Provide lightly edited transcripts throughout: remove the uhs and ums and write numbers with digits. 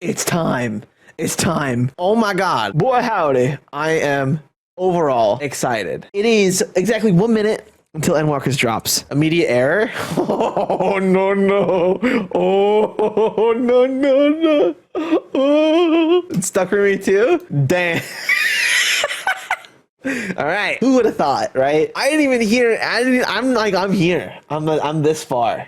It's time. It's time. Oh my god. Boy howdy. I am overall excited. It is exactly 1 minute until Endwalkers drops. Immediate error. Oh no no. Oh no no no. Oh. It's stuck for me too? Damn. All right. Who would have thought, right? I didn't even hear. I'm here. I'm this far.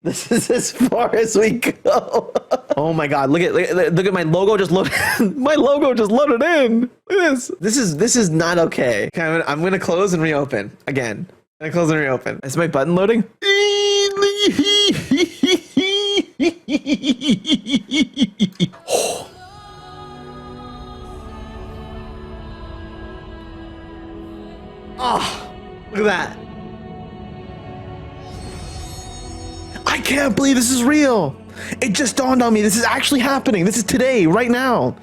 This is as far as we go. Oh my god! Look at my logo just loaded. My logo just loaded in. Look at this. This is not okay. Okay, I'm gonna close and reopen again. I'm gonna close and reopen. Is my button loading? Oh, look at that. I can't believe this is real. It just dawned on me. This is actually happening. This is today, right now.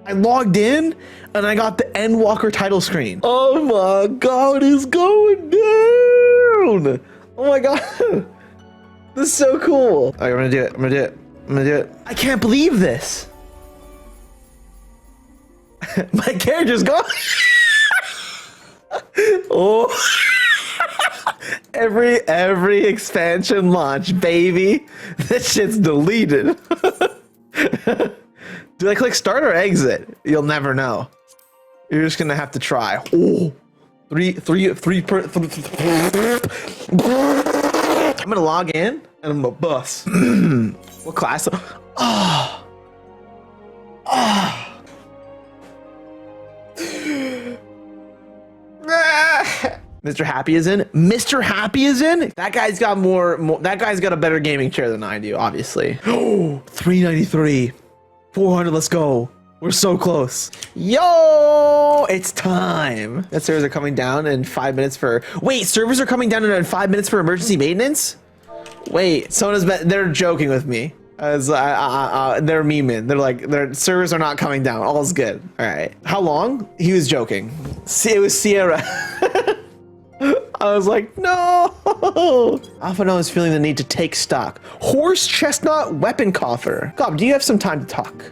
I logged in and I got the Endwalker title screen. Oh my god, it's going down. Oh my god. This is so cool. All right, I'm gonna do it. I'm gonna do it. I'm gonna do it. I can't believe this. My character's gone. Oh. Every expansion launch, baby. This shit's deleted. Do I click start or exit? You'll never know. You're just gonna have to try. Oh, three. I'm gonna log in and I'm gonna bust. What class? Oh. Oh. Mr. Happy is in. Mr. Happy is in. That guy's got more. That guy's got a better gaming chair than I do, obviously. Oh, 393, 400. Let's go. We're so close. Yo, it's time. That servers are coming down in 5 minutes for. Wait, servers are coming down in 5 minutes for emergency maintenance. Wait, they're joking with me. As they're memeing. They're like, their servers are not coming down. All's good. All right. How long? He was joking. See, it was Sierra. I was like, no. Alphano is feeling the need to take stock. Horse chestnut weapon coffer. God, do you have some time to talk?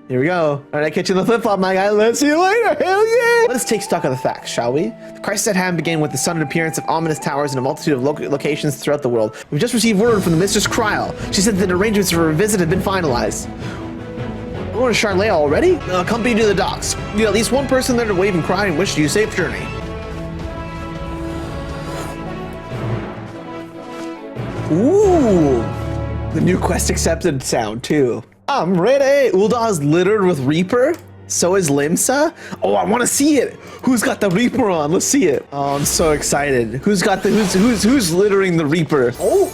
Here we go. All right, I catch you in the flip-flop, my guy. Let's see you later. Hell yeah. Let us take stock of the facts, shall we? The crisis at hand began with the sudden appearance of ominous towers in a multitude of locations throughout the world. We've just received word from the Mistress Kryl. She said that arrangements for her visit have been finalized. We're going to Sharlayan already? Accompany you to the docks. You need at least one person there to wave and cry and wish you a safe journey. Ooh, the new quest accepted sound too. I'm ready. Uldah's littered with Reaper. So is Limsa. Oh, I want to see it. Who's got the Reaper on? Let's see it. Oh, I'm so excited. Who's got the who's littering the Reaper? Oh,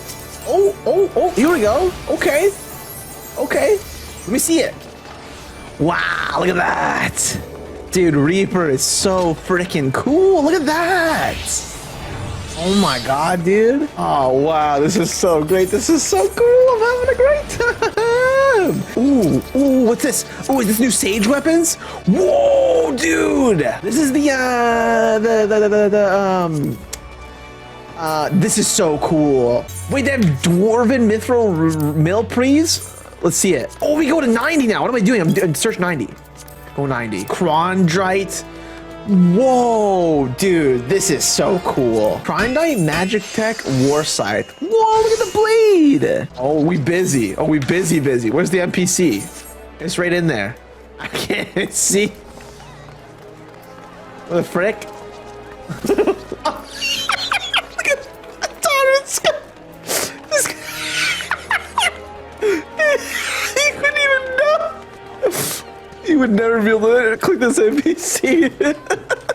here we go. Okay. Let me see it. Wow, look at that. Dude, Reaper is so freaking cool. Look at that. Oh my god, dude. Oh wow, this is so great. This is so cool. I'm having a great time. Ooh, what's this? Oh, is this new Sage weapons? Whoa, dude. This is this is so cool. Wait, they have Dwarven Mithril Milprees? Let's see it. Oh, we go to 90 now. What am I doing? I'm search 90. Go 90. Krondrite. Whoa, dude, this is so cool. Krondrite, Magic Tech, War Scythe. Whoa, look at the blade. Oh, we busy. Busy. Where's the NPC? It's right in there. I can't see. What the frick? Look at Torrance. He couldn't even know. You would never be able to click this NPC.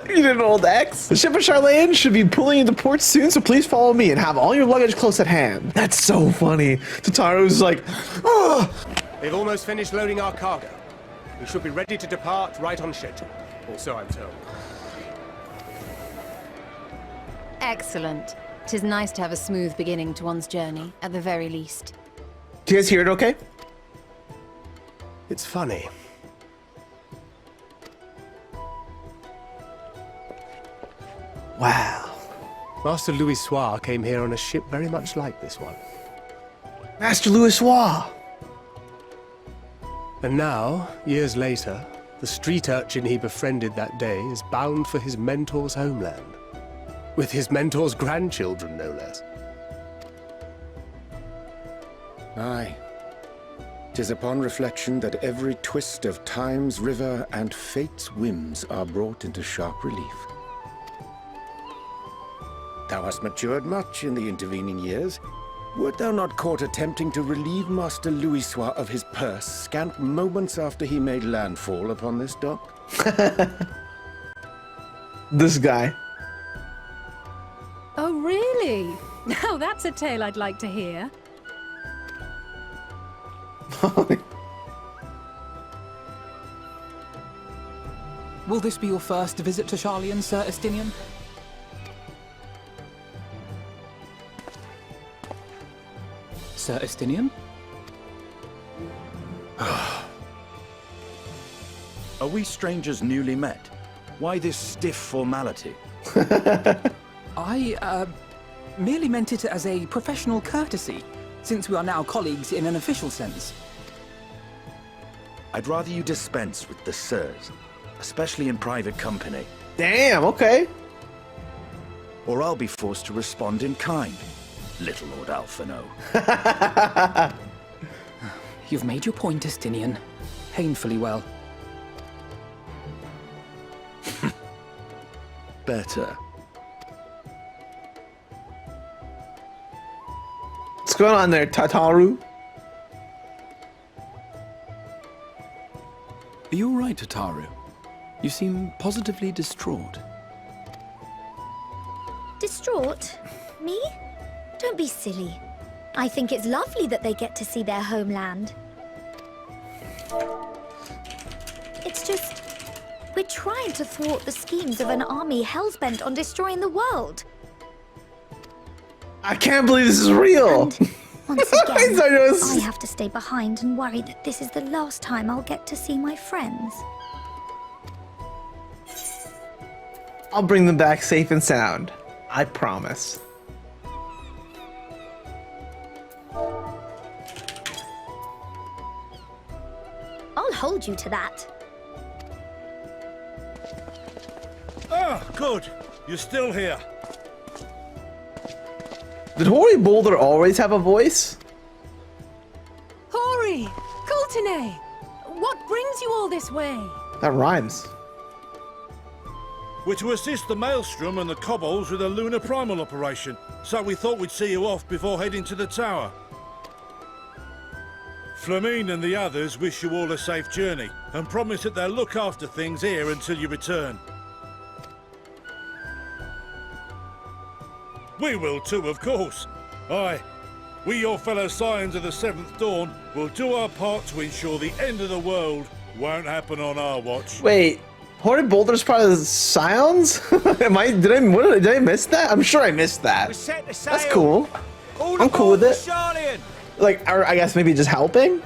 You didn't hold X. The ship of Sharlayan should be pulling into port soon, so please follow me and have all your luggage close at hand. That's so funny. Tataru's like, oh. They've almost finished loading our cargo. We should be ready to depart right on schedule. Or so I'm told. Excellent. 'Tis nice to have a smooth beginning to one's journey, at the very least. Do you guys hear it okay? It's funny. Wow. Master Louis Soir came here on a ship very much like this one. Master Louis Soir. And now, years later, the street urchin he befriended that day is bound for his mentor's homeland. With his mentor's grandchildren, no less. Aye. 'Tis upon reflection that every twist of time's river and fate's whims are brought into sharp relief. Thou hast matured much in the intervening years. Wert thou not caught attempting to relieve Master Louisoix of his purse scant moments after he made landfall upon this dock? This guy. Oh, really? Now that's a tale I'd like to hear. Will this be your first visit to Sharlayan, Sir Estinian? Sir Estinian? Are we strangers newly met? Why this stiff formality? I, merely meant it as a professional courtesy, since we are now colleagues in an official sense. I'd rather you dispense with the sirs, especially in private company, Damn, okay. or I'll be forced to respond in kind. Little Lord Alphino. You've made your point, Estinian. Painfully well. Better. What's going on there, Tataru? Are you all right, Tataru? You seem positively distraught. Distraught? Me? Don't be silly. I think it's lovely that they get to see their homeland. It's just... we're trying to thwart the schemes of an army hellbent on destroying the world. I can't believe this is real. And once again, I know. I have to stay behind and worry that this is the last time I'll get to see my friends. I'll bring them back safe and sound. I promise. I'll hold you to that. Ah, good. You're still here. Did Hori Boulder always have a voice? Hori! Kultine! What brings you all this way? That rhymes. We're to assist the Maelstrom and the Kobolds with a lunar primal operation, so we thought we'd see you off before heading to the tower. Flamine and the others wish you all a safe journey, and promise that they'll look after things here until you return. We will too, of course. Aye, we your fellow Scions of the Seventh Dawn will do our part to ensure the end of the world won't happen on our watch. Wait, Hori Boulder's part of the Scions? Did I miss that? I'm sure I missed that. That's cool. I'm cool with it. Like, or I guess maybe just helping?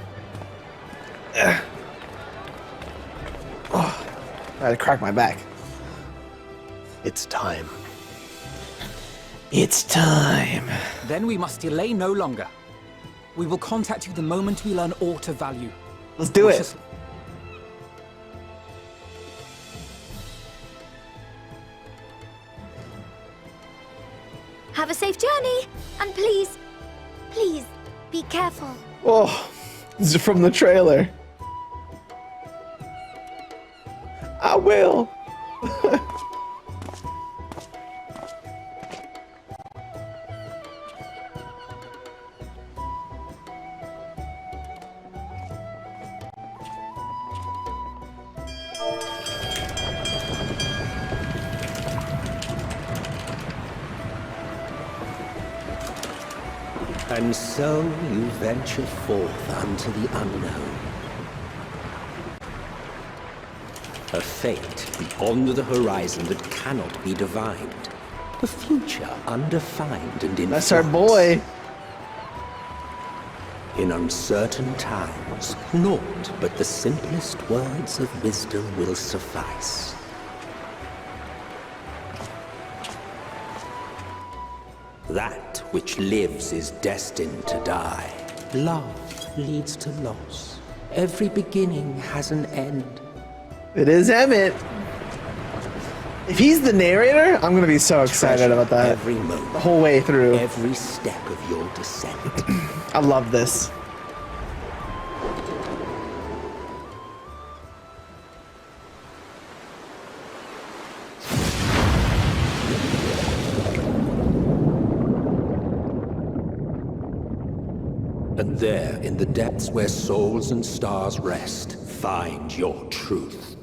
Oh, I had to crack my back. It's time. It's time. Then we must delay no longer. We will contact you the moment we learn aught of value. Let's do it. Have a safe journey, and please, please, be careful. Oh, this is from the trailer. I will. And so you venture forth unto the unknown. A fate beyond the horizon that cannot be divined. A future undefined and in That's our flux. boy. In uncertain times, naught but the simplest words of wisdom will suffice. That which lives is destined to die. Love leads to loss. Every beginning has an end. It is Emmett. If he's the narrator, I'm gonna be so excited about that. Every moment, The whole way through. every step of your descent. I love this. And there, in the depths where souls and stars rest, find your truth.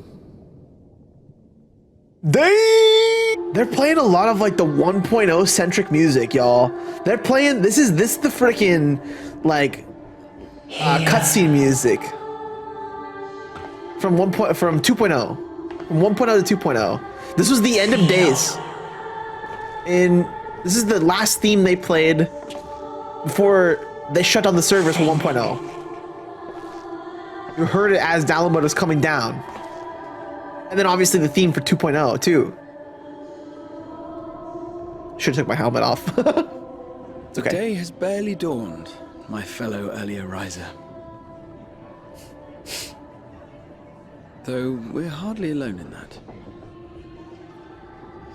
They're playing a lot of like the 1.0 centric music, y'all. They're playing this is the freaking like cutscene music from 2.0. From 1.0 to 2.0. This was the end of days. And this is the last theme they played before they shut down the servers for 1.0. You heard it as download mode was coming down. And then obviously the theme for 2.0 too. Should've took my helmet off. It's okay. The day has barely dawned, my fellow earlier riser. Though we're hardly alone in that.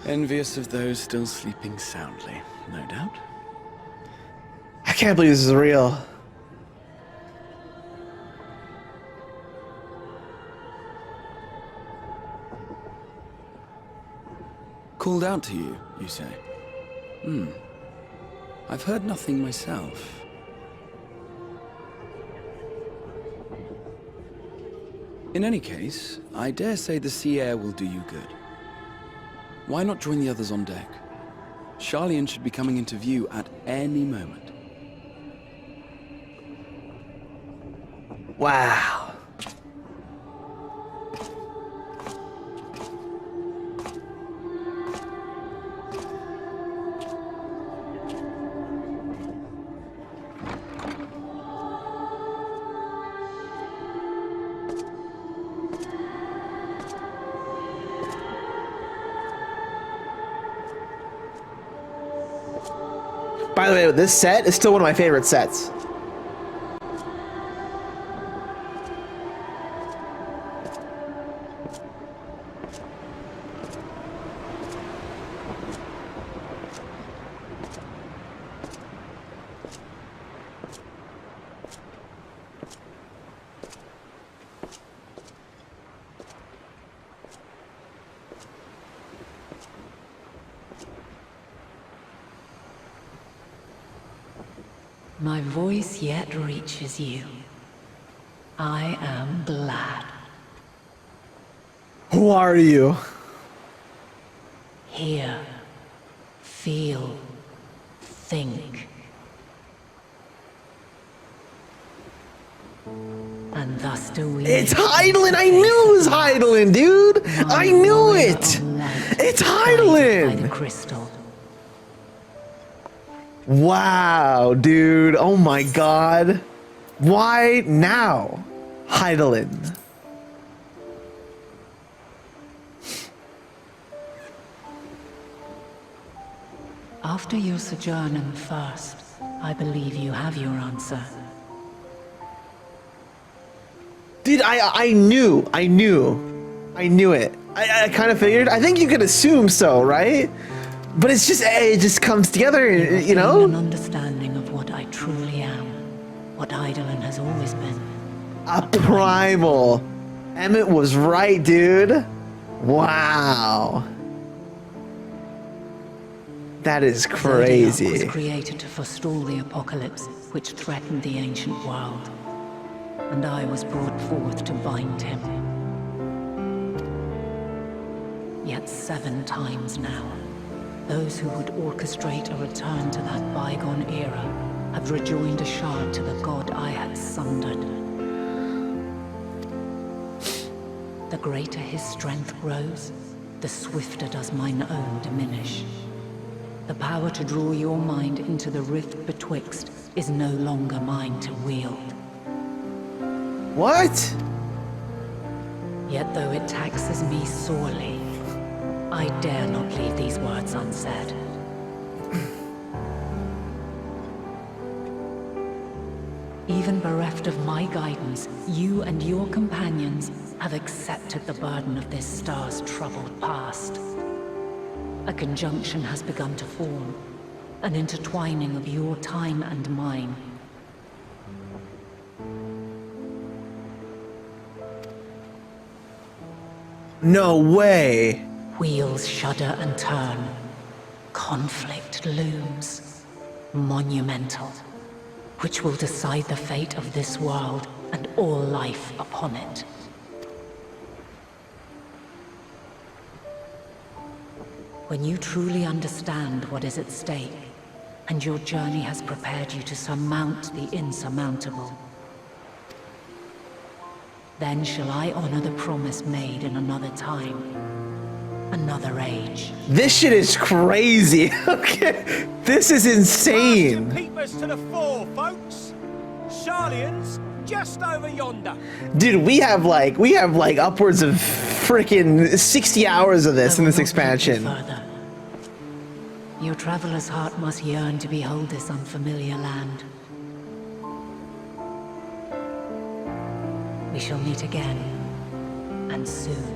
Envious of those still sleeping soundly, no doubt. I can't believe this is real. Called out to you, you say? I've heard nothing myself. In any case, I dare say the sea air will do you good. Why not join the others on deck? Sharlayan should be coming into view at any moment. Wow. By the way, this set is still one of my favorite sets. My voice yet reaches you. I am glad. Who are you? Hear, feel, think. And thus do we. It's Hydaelyn! I knew it was Hydaelyn, dude! I knew it! It's Hydaelyn! Crystal. Wow, dude. Oh my god. Why now? Hydaelyn. After your sojourn in the First, I believe you have your answer. Dude, I knew it. I kind of figured. I think you could assume so, right? But it just comes together, you know? An understanding of what I truly am, what Hydaelyn has always been. A primal. Emmett was right, dude. Wow. That is crazy. Zodiark was created to forestall the apocalypse which threatened the ancient world. And I was brought forth to bind him. Yet 7 times now, those who would orchestrate a return to that bygone era have rejoined a shard to the god I had sundered. The greater his strength grows, the swifter does mine own diminish. The power to draw your mind into the rift betwixt is no longer mine to wield. What? Yet though it taxes me sorely, I dare not leave these words unsaid. Even bereft of my guidance, you and your companions have accepted the burden of this star's troubled past. A conjunction has begun to form, an intertwining of your time and mine. No way. Wheels shudder and turn. Conflict looms. Monumental. Which will decide the fate of this world and all life upon it. When you truly understand what is at stake, and your journey has prepared you to surmount the insurmountable, then shall I honor the promise made in another time, another age. This shit is crazy. Okay, this is insane. Peepers to the fore, folks. Sharlayans just over yonder. Dude, we have like upwards of freaking 60 hours of this in this expansion. Further. Your traveler's heart must yearn to behold this unfamiliar land. We shall meet again, and soon.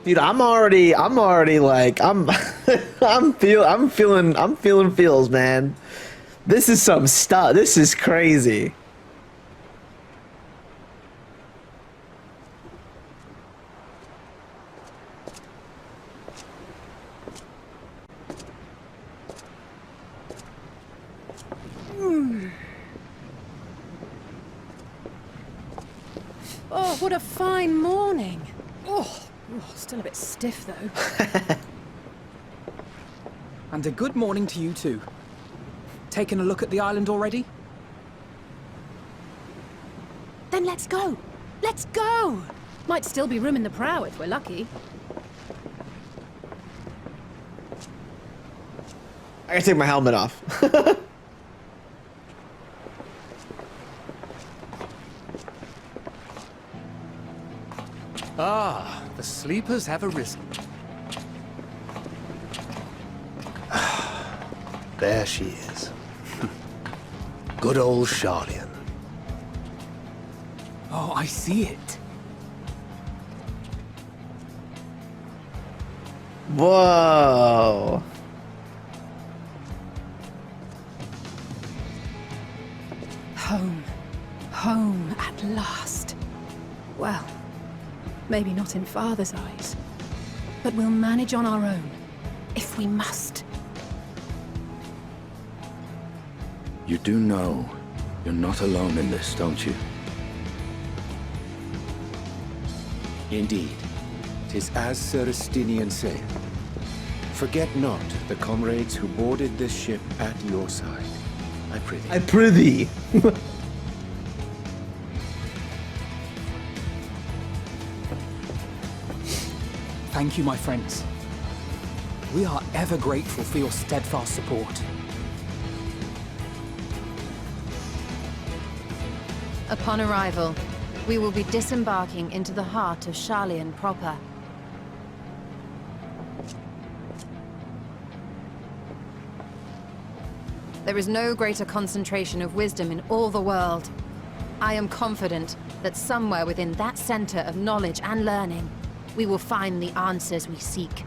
Dude, I'm already like I'm feeling feels, man. This is some stuff. This is crazy. Oh, what a fine morning. Oh, still a bit stiff though. And a good morning to you too. Taking a look at the island already? Then let's go. Let's go. Might still be room in the prow if we're lucky. I gotta take my helmet off. Ah, the sleepers have arisen. There she is. Good old Sharlayan. Oh, I see it. Whoa. Home. Home at last. Well, maybe not in Father's eyes, but we'll manage on our own, if we must. You do know you're not alone in this, don't you? Indeed. 'Tis as Sir Estinian saith. Forget not the comrades who boarded this ship at your side. I prithee. I prithee. Thank you, my friends. We are ever grateful for your steadfast support. Upon arrival, we will be disembarking into the heart of Sharlayan proper. There is no greater concentration of wisdom in all the world. I am confident that somewhere within that center of knowledge and learning, we will find the answers we seek.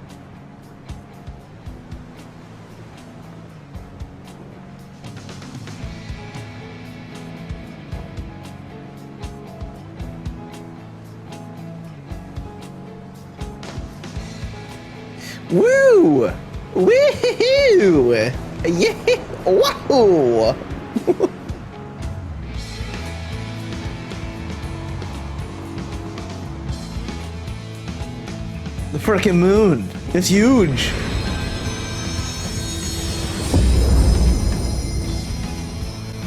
Woo! Woohoo! Yeah! Wow! The frickin' moon. It's huge.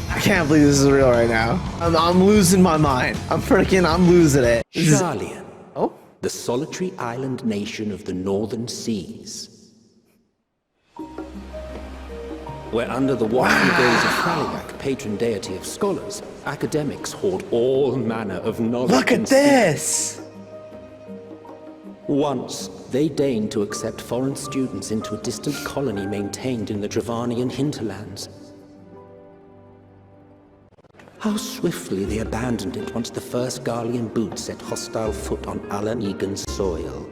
I can't believe this is real right now. I'm losing my mind. I'm losing it. Sharlayan. Oh? The solitary island nation of the northern seas. Where under the watchful gaze of Hydaelyn, patron deity of scholars, academics hoard all manner of knowledge. Look at this! Once, they deign to accept foreign students into a distant colony maintained in the Dravanian hinterlands. How swiftly they abandoned it once the first Garlean boot set hostile foot on Alan Egan's soil.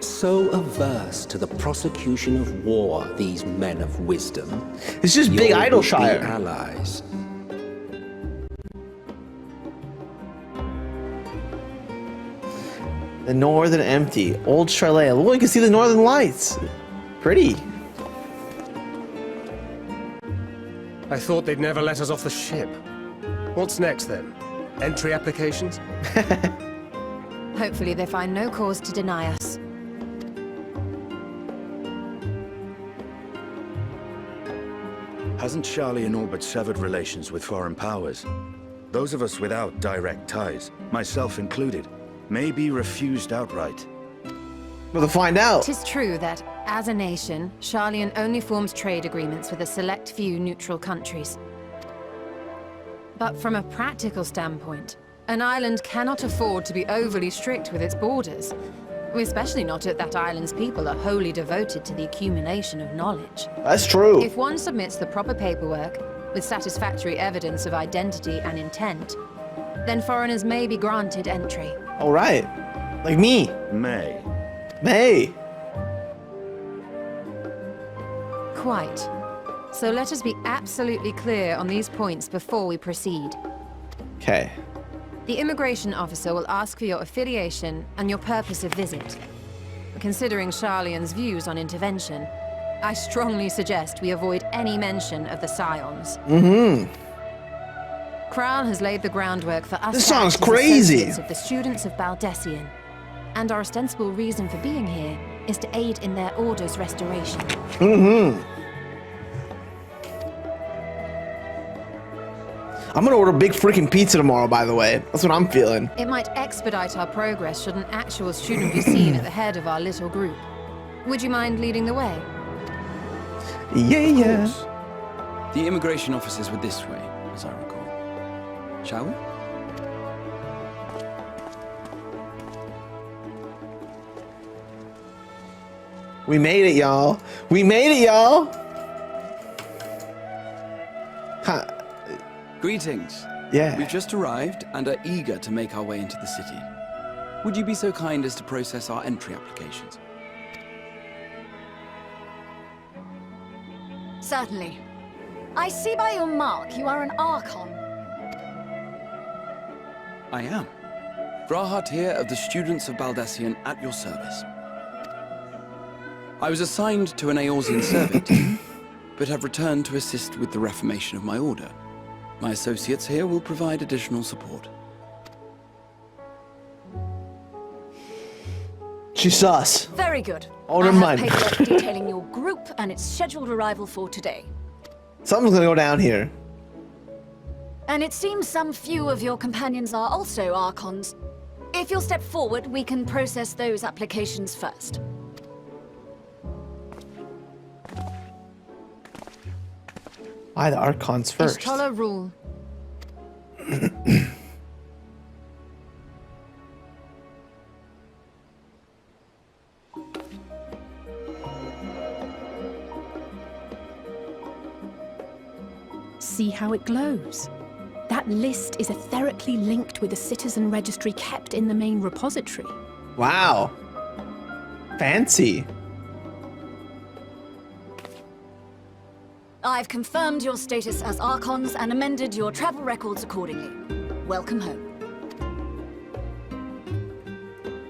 So averse to the prosecution of war, these men of wisdom. It's just big Idleshire. Allies. The northern empty. Old Sharlayan. Look, you can see the northern lights. Pretty. I thought they'd never let us off the ship. What's next then? Entry applications? Hopefully they find no cause to deny us. Hasn't Sharlayan all but severed relations with foreign powers? Those of us without direct ties, myself included, may be refused outright. We'll find out. 'Tis true that, as a nation, Sharlayan only forms trade agreements with a select few neutral countries. But from a practical standpoint, an island cannot afford to be overly strict with its borders. Especially not if that island's people are wholly devoted to the accumulation of knowledge. That's true. If one submits the proper paperwork, with satisfactory evidence of identity and intent, then foreigners may be granted entry. All right. Like me. May. Quite. So let us be absolutely clear on these points before we proceed. Okay. The immigration officer will ask for your affiliation and your purpose of visit. Considering Sharlayan's views on intervention, I strongly suggest we avoid any mention of the Scions. Kral has laid the groundwork for us. This sounds to act as crazy. associates of the Students of Baldesion, and our ostensible reason for being here is to aid in their order's restoration. I'm gonna order big freaking pizza tomorrow, by the way. That's what I'm feeling. It might expedite our progress should an actual student be seen at the head of our little group. Would you mind leading the way? Yeah. The immigration officers were this way, as I recall. Shall we? We made it, y'all. We made it, y'all. Huh. Greetings. Yeah. We've just arrived and are eager to make our way into the city. Would you be so kind as to process our entry applications? Certainly. I see by your mark you are an Archon. I am. Brahat here of the Students of Baldesion at your service. I was assigned to an Eorzean survey team, but have returned to assist with the reformation of my order. My associates here will provide additional support. She's sus. Very good. Order I have mine. paperwork detailing your group and its scheduled arrival for today. Something's gonna go down here. And it seems some few of your companions are also Archons. If you'll step forward, we can process those applications first. Why the Archons first? Ishtola rule. See how it glows? That list is etherically linked with the citizen registry kept in the main repository. Wow. Fancy. I've confirmed your status as Archons and amended your travel records accordingly. Welcome home.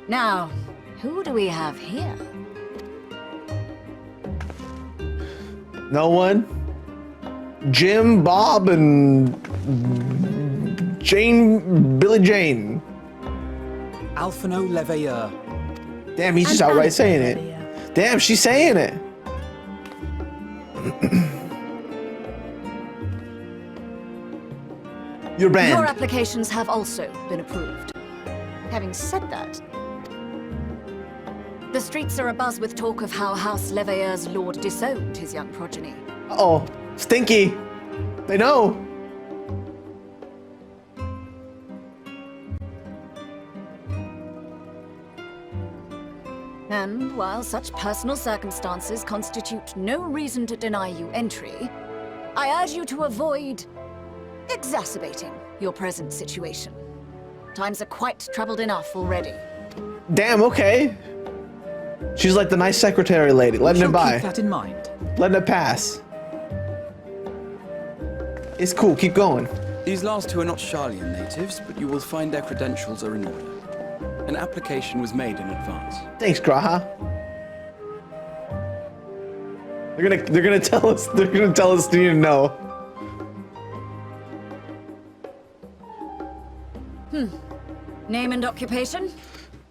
Now, who do we have here? No one? Jim, Bob, and Billy Jane. Alphino Leveilleur. Damn, he's just outright saying it. Damn, she's saying it. You're banned. Your applications have also been approved. Having said that, the streets are abuzz with talk of how House Leveilleur's lord disowned his young progeny. Uh-oh. Stinky. They know. And while such personal circumstances constitute no reason to deny you entry, I urge you to avoid exacerbating your present situation. Times are quite troubled enough already. Damn, okay. She's like the nice secretary lady, letting it by. Keep that in mind. Letting it pass. It's cool, keep going. These last two are not Sharlayan natives, but you will find their credentials are in order. An application was made in advance. Thanks, Graha. They're gonna tell us to need to know. Name and occupation?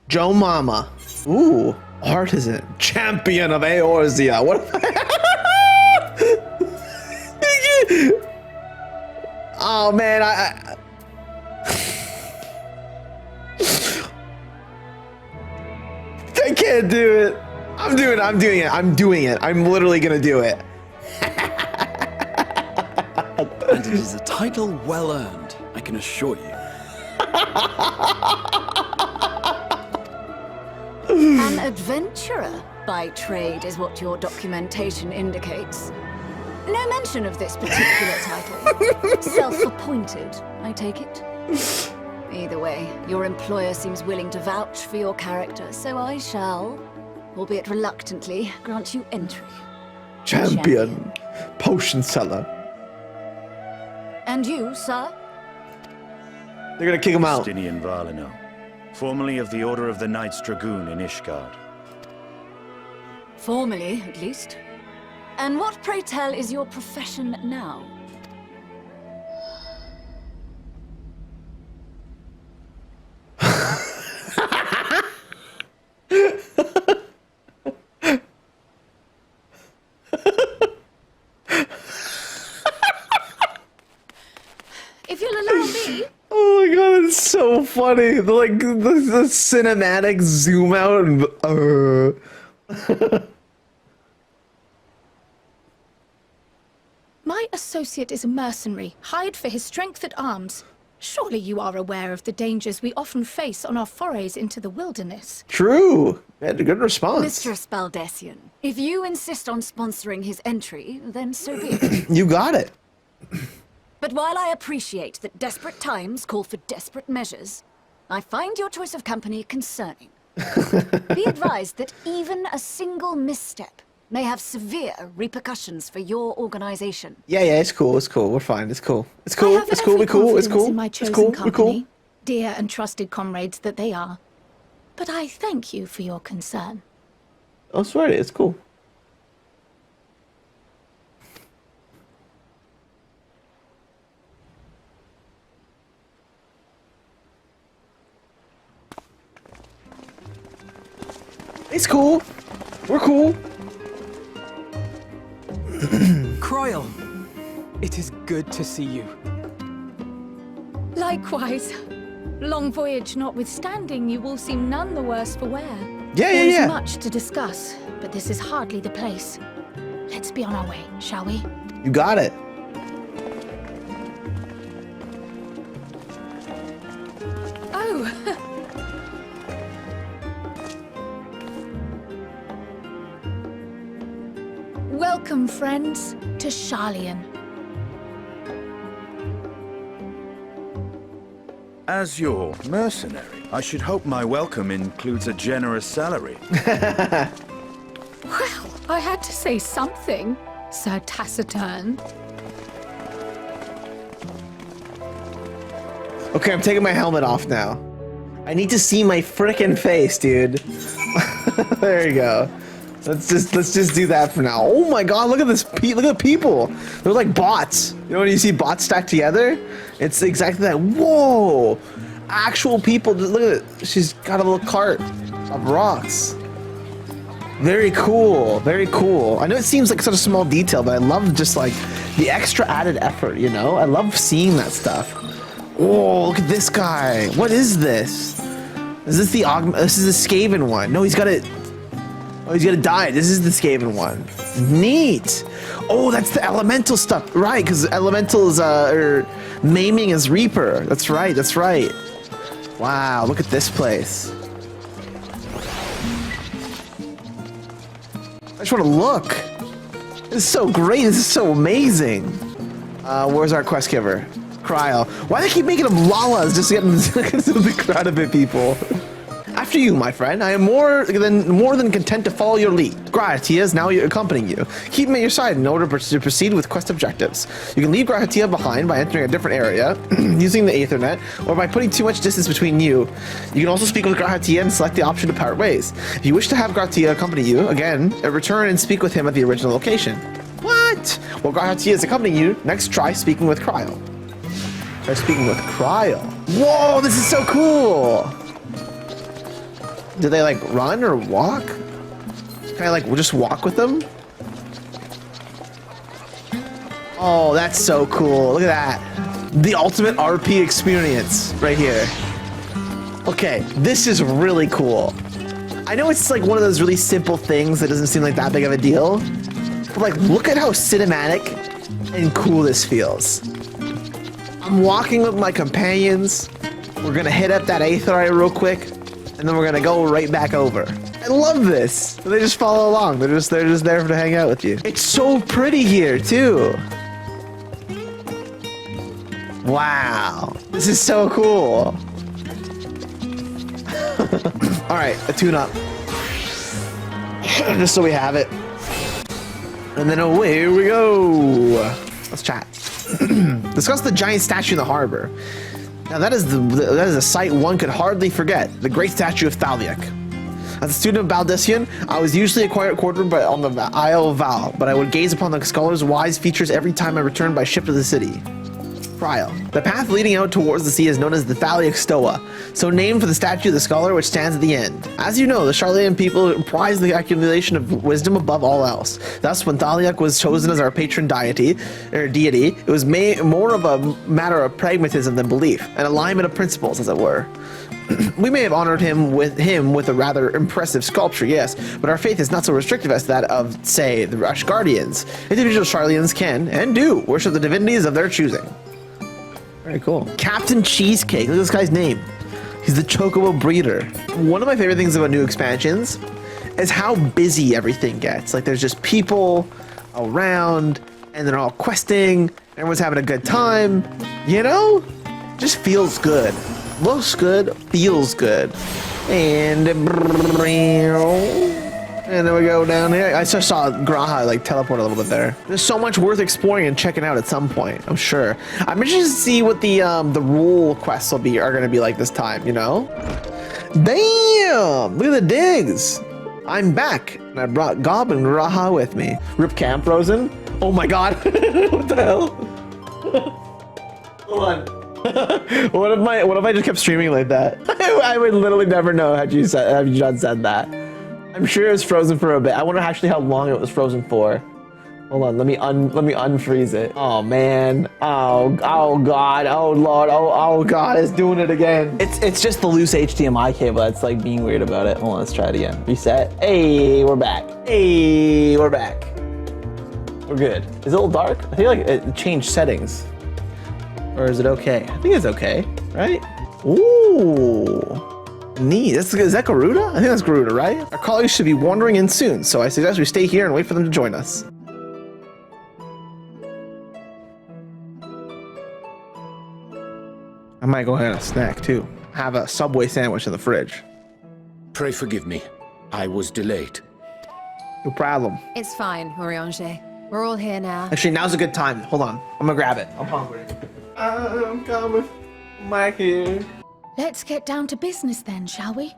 Joe Mama. Ooh, artisan. Champion of Eorzea. What? Oh man, I can't do it. I'm doing it. I'm literally gonna do it. And it is a title well earned, I can assure you. An adventurer by trade is what your documentation indicates. No mention of this particular title. Self-appointed, I take it. Either way, your employer seems willing to vouch for your character, so I shall, albeit reluctantly, grant you entry. Champion. Potion seller. And you, sir? They're gonna kick him out. Justinian Valino, formerly of the Order of the Knights Dragoon in Ishgard. Formally, at least. And what, pray tell, is your profession now? If you'll allow me. Oh my god, it's so funny. The cinematic zoom out and My associate is a mercenary, hired for his strength at arms. Surely you are aware of the dangers we often face on our forays into the wilderness. True. You had a good response. Mistress Baldesion, if you insist on sponsoring his entry, then so be it. You got it. But while I appreciate that desperate times call for desperate measures, I find your choice of company concerning. Be advised that even a single misstep may have severe repercussions for your organization. Yeah, it's cool. We're fine. It's cool. It's cool. I have It's cool. every We're cool. It's confidence cool. in my It's chosen cool. We're company, cool. dear and trusted comrades that they are. But I thank you for your concern. Oh, swear it. It's cool. It's cool. We're cool. Croyle, it is good to see you. Likewise. Long voyage notwithstanding, you will seem none the worse for wear. Yeah. There is much to discuss, but this is hardly the place. Let's be on our way, shall we? You got it. Oh! Welcome, friends, to Sharlayan. As your mercenary, I should hope my welcome includes a generous salary. Well, I had to say something, Sir Taciturn. Okay, I'm taking my helmet off now. I need to see my frickin' face, dude. There you go. Let's just do that for now. Oh my god, look at this. Look at the people. They're like bots. You know when you see bots stacked together? It's exactly that. Whoa! Actual people. Look at it. She's got a little cart of rocks. Very cool. Very cool. I know it seems like such a small detail, but I love just like the extra added effort, you know? I love seeing that stuff. Whoa, look at this guy. What is this? Is this the this is the Skaven one. No, he's got it. Oh, he's gonna die. This is the Skaven one. Neat. Oh, that's the elemental stuff. Right, because elemental is, or maiming is Reaper. That's right, that's right. Wow, look at this place. just want to look. This is so great. This is so amazing. Where's our quest giver? Cryo. Why do they keep making them lalas just to get into the crowd of it, people? After you, my friend. I am more than content to follow your lead. Grahatia is now accompanying you. Keep him at your side in order to proceed with quest objectives. You can leave Grahatia behind by entering a different area, using the Aethernet, or by putting too much distance between you. You can also speak with Grahatia and select the option to part ways. If you wish to have Grahatia accompany you, again, return and speak with him at the original location. What? While Grahatia is accompanying you, next try speaking with Cryo. Try speaking with Cryo. Whoa, this is so cool! Do they like run or walk? Can I like just walk with them? Oh, that's so cool. Look at that. The ultimate RP experience right here. Okay, this is really cool. I know it's like one of those really simple things that doesn't seem like that big of a deal. But like, look at how cinematic and cool this feels. I'm walking with my companions. We're gonna hit up that Aetherite real quick. And then we're gonna go right back over. I love this. They just follow along. They're just there to hang out with you. It's so pretty here too. Wow, this is so cool. All right, a tune-up. Just so we have it. And then away we go. Let's chat. Discuss the giant statue in the harbor. Now that is a sight one could hardly forget. The great statue of Thaliak. As a student of Baldesion, I was usually quartered on the Isle of Val, but I would gaze upon the scholar's wise features every time I returned by ship to the city. Cryo. The path leading out towards the sea is known as the Thaliak Stoa, so named for the statue of the scholar which stands at the end. As you know, the Sharlayan people prize the accumulation of wisdom above all else. Thus, when Thaliak was chosen as our patron deity, it was more of a matter of pragmatism than belief, an alignment of principles, as it were. We may have honored him with a rather impressive sculpture, yes, but our faith is not so restrictive as that of, say, the Rush Guardians. Individual Sharlayans can, and do, worship the divinities of their choosing. Very cool. Captain Cheesecake. Look at this guy's name. He's the Chocobo breeder. One of my favorite things about new expansions is how busy everything gets. Like there's just people around and they're all questing. Everyone's having a good time. You know? Just feels good. Looks good. Feels good. And then we go down here. I just saw Graha like teleport a little bit there. There's so much worth exploring and checking out at some point, I'm sure. I'm interested to see what the rule quests are gonna be like this time, you know? Damn! Look at the digs! I'm back, and I brought Gob and Graha with me. Rip Camp Frozen? Oh my god! What the hell? Hold on. What if I just kept streaming like that? I would literally never know had you not said that. I'm sure it was frozen for a bit. I wonder actually how long it was frozen for. Hold on, let me unfreeze it. Oh man. Oh god. Oh lord. Oh god, it's doing it again. It's just the loose HDMI cable that's like being weird about it. Hold on, let's try it again. Reset. Hey, we're back. Hey, we're back. We're good. Is it a little dark? I feel like it changed settings. Or is it okay? I think it's okay, right? Ooh. Neat. Is that Garuda? I think that's Garuda, right? Our colleagues should be wandering in soon, so I suggest we stay here and wait for them to join us. I might go ahead and snack too. Have a Subway sandwich in the fridge. Pray forgive me. I was delayed. No problem. It's fine, Oriange. We're all here now. Actually, now's a good time. Hold on. I'm gonna grab it. I'm hungry. I'm coming back here. Let's get down to business then, shall we?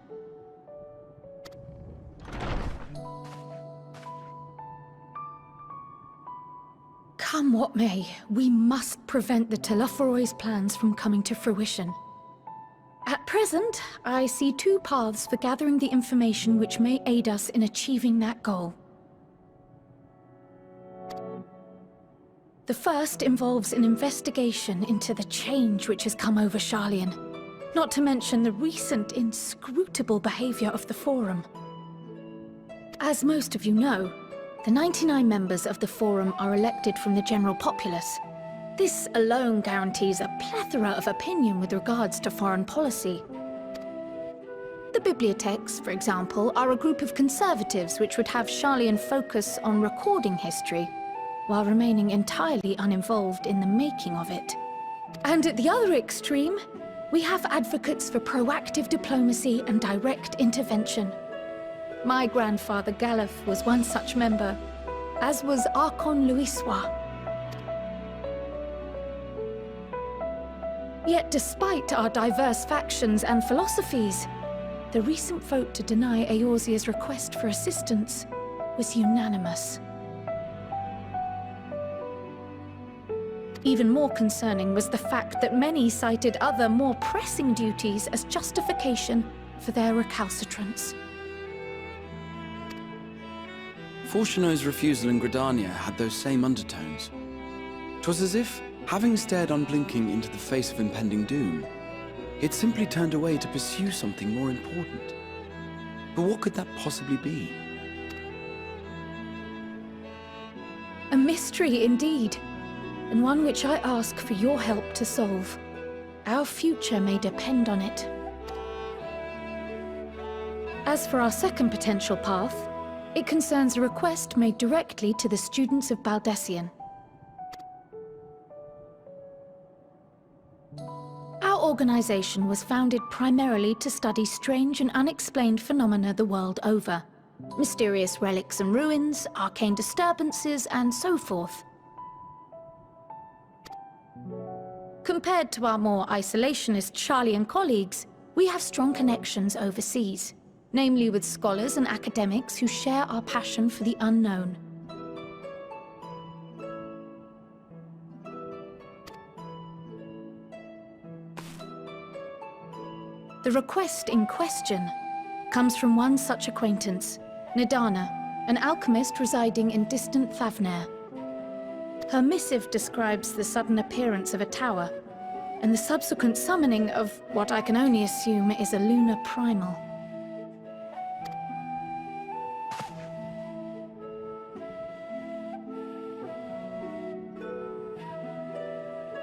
Come what may, we must prevent the Telophoroid's plans from coming to fruition. At present, I see two paths for gathering the information which may aid us in achieving that goal. The first involves an investigation into the change which has come over Sharlayan. Not to mention the recent inscrutable behavior of the Forum. As most of you know, the 99 members of the Forum are elected from the general populace. This alone guarantees a plethora of opinion with regards to foreign policy. The bibliotheques, for example, are a group of conservatives which would have Sharlayan focus on recording history, while remaining entirely uninvolved in the making of it. And at the other extreme, we have advocates for proactive diplomacy and direct intervention. My grandfather Galef was one such member, as was Archon Louisois. Yet despite our diverse factions and philosophies, the recent vote to deny Eorzea's request for assistance was unanimous. Even more concerning was the fact that many cited other, more pressing duties as justification for their recalcitrance. Fortuno's refusal in Gridania had those same undertones. 'Twas as if, having stared unblinking into the face of impending doom, it simply turned away to pursue something more important. But what could that possibly be? A mystery indeed, and one which I ask for your help to solve. Our future may depend on it. As for our second potential path, it concerns a request made directly to the Students of Baldesion. Our organization was founded primarily to study strange and unexplained phenomena the world over. Mysterious relics and ruins, arcane disturbances, and so forth. Compared to our more isolationist Sharlayan colleagues, we have strong connections overseas, namely with scholars and academics who share our passion for the unknown. The request in question comes from one such acquaintance, Nidana, an alchemist residing in distant Thavnair. Her missive describes the sudden appearance of a tower, and the subsequent summoning of what I can only assume is a lunar primal.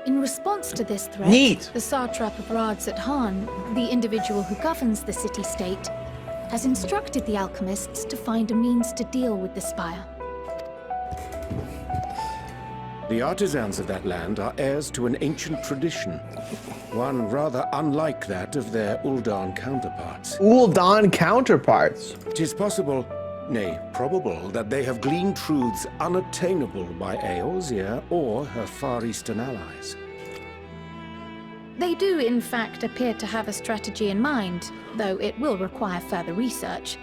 In response to this threat, the Satrap of Radzat-Han, the individual who governs the city-state, has instructed the alchemists to find a means to deal with the spire. The artisans of that land are heirs to an ancient tradition, one rather unlike that of their Uldan counterparts. Uldan counterparts? 'Tis possible, nay, probable, that they have gleaned truths unattainable by Eorzea or her Far Eastern allies. They do, in fact, appear to have a strategy in mind, though it will require further research.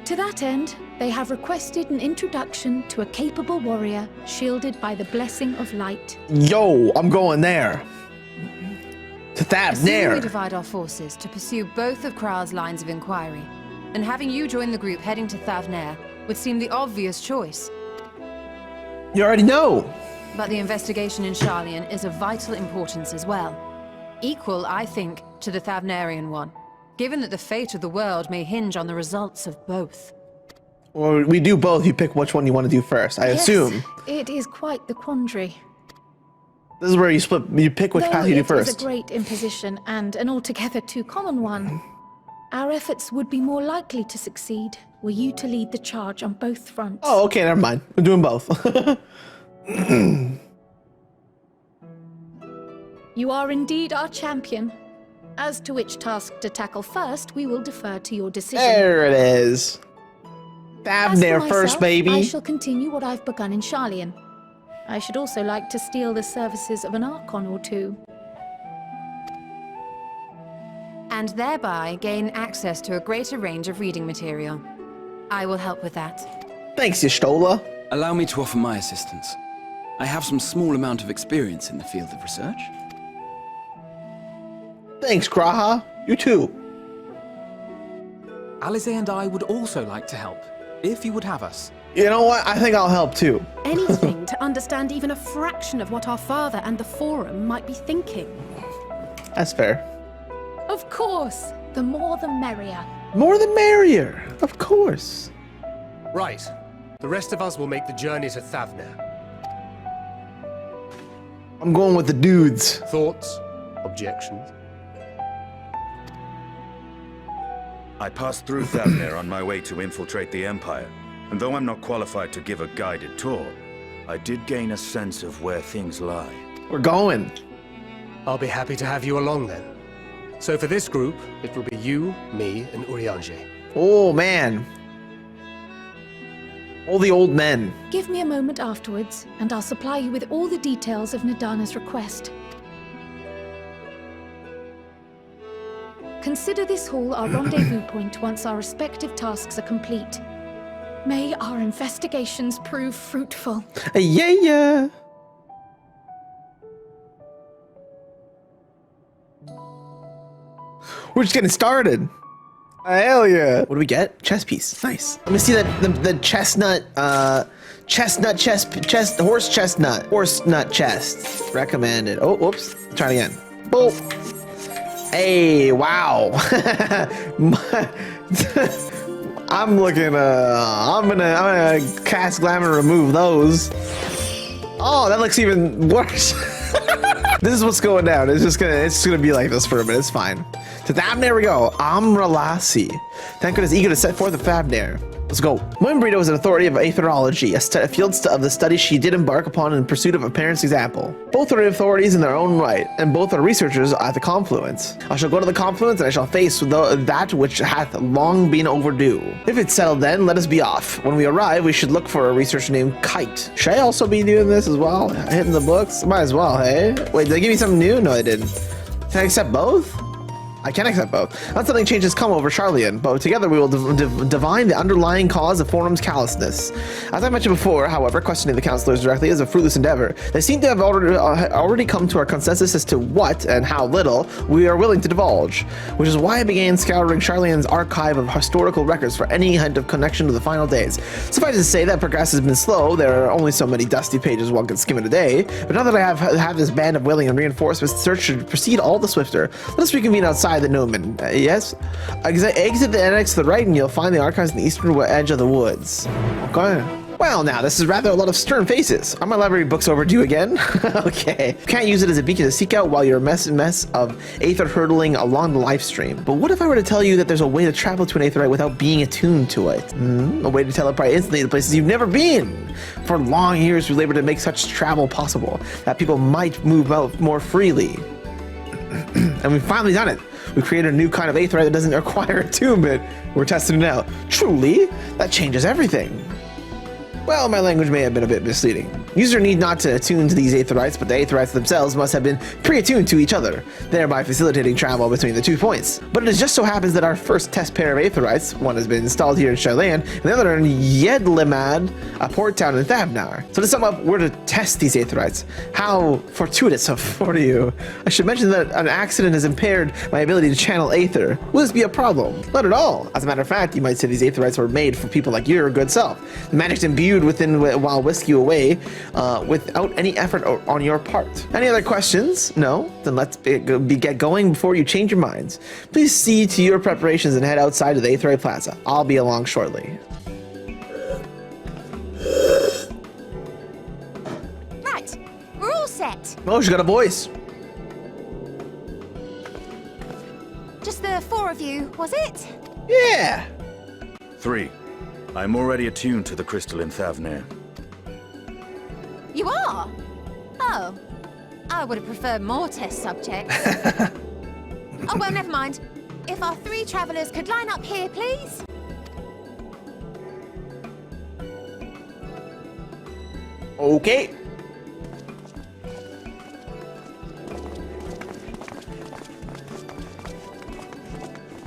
To that end, they have requested an introduction to a capable warrior shielded by the blessing of light. Yo, I'm going there. To Assuming we Thavnair. divide our forces to pursue both of Kral's lines of inquiry, and having you join the group heading to Thavnair would seem the obvious choice. You already know. But the investigation in Sharlayan is of vital importance as well. Equal, I think, to the Thavnarian one, given that the fate of the world may hinge on the results of both. Well, we do both. You pick which one you want to do first, I assume. It is quite the quandary. This is where you split. You pick which path you do Though it is first. a great imposition and an altogether too common one, our efforts would be more likely to succeed were you to lead the charge on both fronts. Oh, okay, never mind. We're doing both. You are indeed our champion. As to which task to tackle first, we will defer to your decision. There it is. As for Thavnair first, myself, baby. I shall continue what I've begun in Sharlayan. I should also like to steal the services of an Archon or two. And thereby gain access to a greater range of reading material. I will help with that. Thanks, Y'shtola. Allow me to offer my assistance. I have some small amount of experience in the field of research. Thanks, Graha. You too. Alize and I would also like to help, if you would have us. You know what? I think I'll help too. Anything to understand even a fraction of what our father and the Forum might be thinking. That's fair. Of course, the more the merrier. More the merrier. Of course. Right. The rest of us will make the journey to Thavnair. I'm going with the dudes. Thoughts? Objections? I passed through Thavnir on my way to infiltrate the Empire, and though I'm not qualified to give a guided tour, I did gain a sense of where things lie. We're going. I'll be happy to have you along then. So for this group, it will be you, me, and Urianger. Oh, man. All the old men. Give me a moment afterwards, and I'll supply you with all the details of Nadana's request. Consider this hall our rendezvous point once our respective tasks are complete. May our investigations prove fruitful. Yeah. We're just getting started. Hell yeah. What do we get? Chess piece. Nice. Let me see that the chestnut horse chestnut chest. Recommended. Oh, whoops. Try it again. Boop. Hey, wow. I'm looking I'm gonna cast glamour, remove those. Oh, that looks even worse. This is what's going down. It's gonna be like this for a minute. It's fine. To there we go. Amralasi. Thank goodness eager to set forth the Thavnir. Let's go. Moonbrito is an authority of aetherology, a field of the study she did embark upon in pursuit of a parent's example. Both are authorities in their own right, and both are researchers at the confluence. I shall go to the confluence, and I shall face that which hath long been overdue. If it's settled then, let us be off. When we arrive, we should look for a researcher named Kite. Should I also be doing this as well? Hitting the books? Might as well, hey? Wait, did they give me something new? No, they didn't. Can I accept both? I can accept both. Not something changes come over Sharlayan, but together we will divine the underlying cause of Forum's callousness. As I mentioned before, however, questioning the counselors directly is a fruitless endeavor. They seem to have already come to our consensus as to what and how little we are willing to divulge, which is why I began scouring Sharlayan's archive of historical records for any hint of connection to the final days. Suffice to say that progress has been slow. There are only so many dusty pages one can skim in a day, but now that I have this band of willing and reinforcements, the search should proceed all the swifter. Let us reconvene outside the Newman. Yes? Exit the annex to the right and you'll find the archives on the eastern edge of the woods. Okay. Well, now, this is rather a lot of stern faces. Are my library books overdue again? Okay. Can't use it as a beacon to seek out while you're a mess of aether hurtling along the live stream. But what if I were to tell you that there's a way to travel to an aetherite without being attuned to it? A way to teleport instantly to places you've never been. For long years, we labored to make such travel possible, that people might move out more freely. And we've finally done it. We created a new kind of aetherite that doesn't require attunement. We're testing it out. Truly, that changes everything. Well, my language may have been a bit misleading. User need not to attune to these aetherites, but the aetherites themselves must have been pre-attuned to each other, thereby facilitating travel between the 2 points. But it just so happens that our first test pair of aetherites, one has been installed here in Sharlayan, and the other in Yedlimad, a port town in Thavnar. So to sum up, we're to test these aetherites. How fortuitous for you. I should mention that an accident has impaired my ability to channel aether. Will this be a problem? Not at all. As a matter of fact, you might say these aetherites were made for people like your good self. The magic's imbued within while whisk you away without any effort on your part. Any other questions? No? Then let's get going before you change your minds. Please see to your preparations and head outside to the Aetherite Plaza. I'll be along shortly. Right, we're all set. Oh, she got a voice. Just the 4 of you, was it? Yeah. 3. I'm already attuned to the crystal in Thavnir. You are? Oh. I would have preferred more test subjects. Oh, well, never mind. If our 3 travelers could line up here, please. Okay.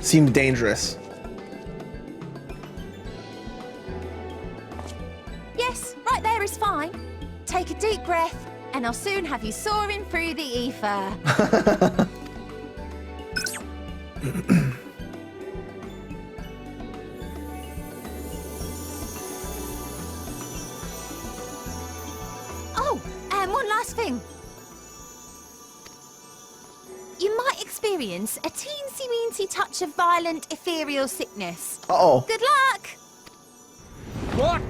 Seemed dangerous. Yes, right there is fine. Take a deep breath, and I'll soon have you soaring through the ether. Oh, and one last thing. You might experience a teensy-weensy touch of violent ethereal sickness. Uh-oh. Good luck! What?